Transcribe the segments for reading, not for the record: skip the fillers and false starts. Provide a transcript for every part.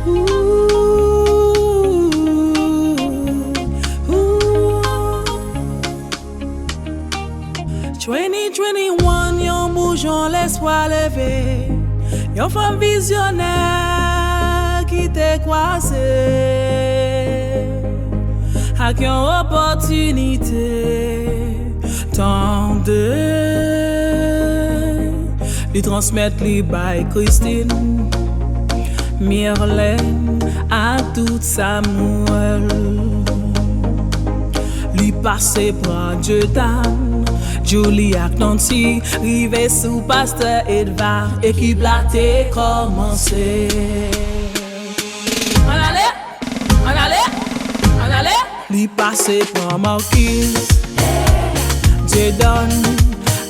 2021, yon bougeon l'espoir levé, yon femme visionnaire qui te croisé, avec yon opportunité, tant de lui transmettre li by Christine, Myrlène, à tout Samuel, lui passer par Dieu dame. Julie ak Nancy, rive sous Pasteur Edvard, équipe la t'est commencé. En allez, lui passé par Marquis, Jadon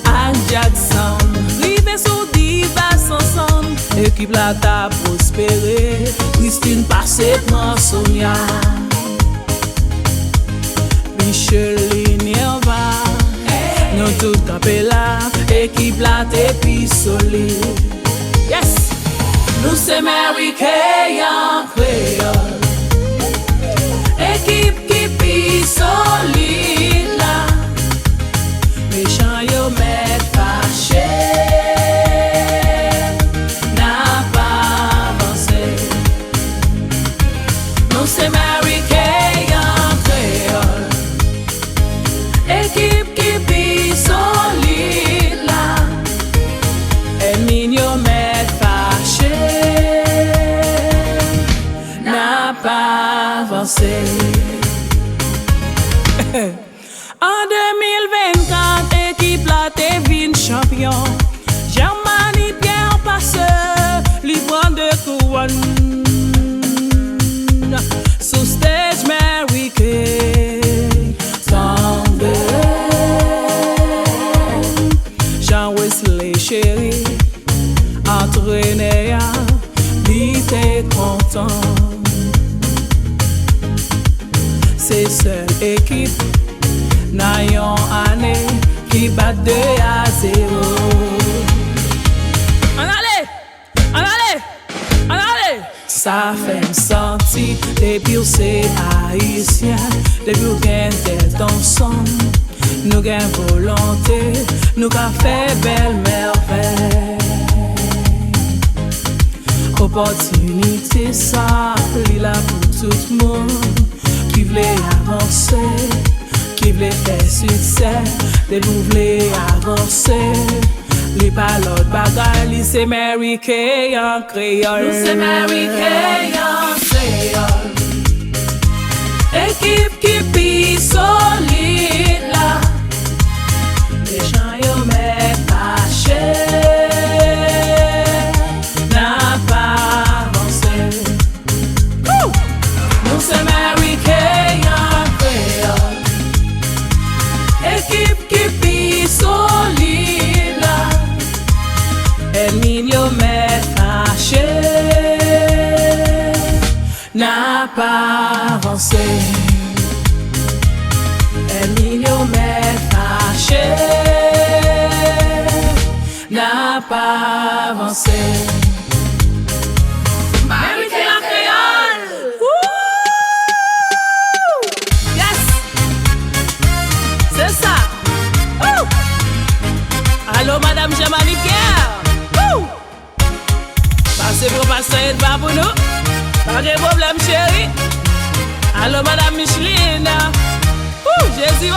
ak Jackson, rive sous Divas ensemble, équipe la t'a prospéré, Christine passé par Sonia, Micheline Nirva. Nous tout campé là, équipe là t'es plus solide. Yes! Nous c'est Américains créole, équipe qui plus solide là. Méchant yo met fâché, n'a pas avancé. Nous c'est Américains créole, équipe solide là, et mignon mais fâché, n'a pas avancé. En 2024, équipe là t'es vin champion. Germany Pierre Passeur, lui prend de couronne. Sous stage Mary Kay, Wesley chéri, entraîné, il était content. C'est seule équipe, n'a yon année qui bat 2-0. En allez, ça fait me sentir, depuis où c'est haïtien, depuis où gagne tête ensemble. Nous gagnons volonté, nous avons fait belle merveille. Opportunité ça, il là pour tout le monde qui voulait avancer, qui voulait faire succès, de nous voulait avancer. Les palotes bagailles, c'est Américains créole. Nous c'est Américains créole, équipe qui plus solide là. Les gens yo met fâché, n'a pas avancé. Nous c'est Américains créole, équipe qui plus solide là. Ennemi yo met fâché, n'a pas avancé. Ennemi yo met fâché, n'a pas avancé. Américain créole. Yes, c'est ça. Allô Madame Germany Pierre. Passez pour Pasteur Edvard pour nous. Pas de problème chérie. Allô Madame Micheline. Jésus.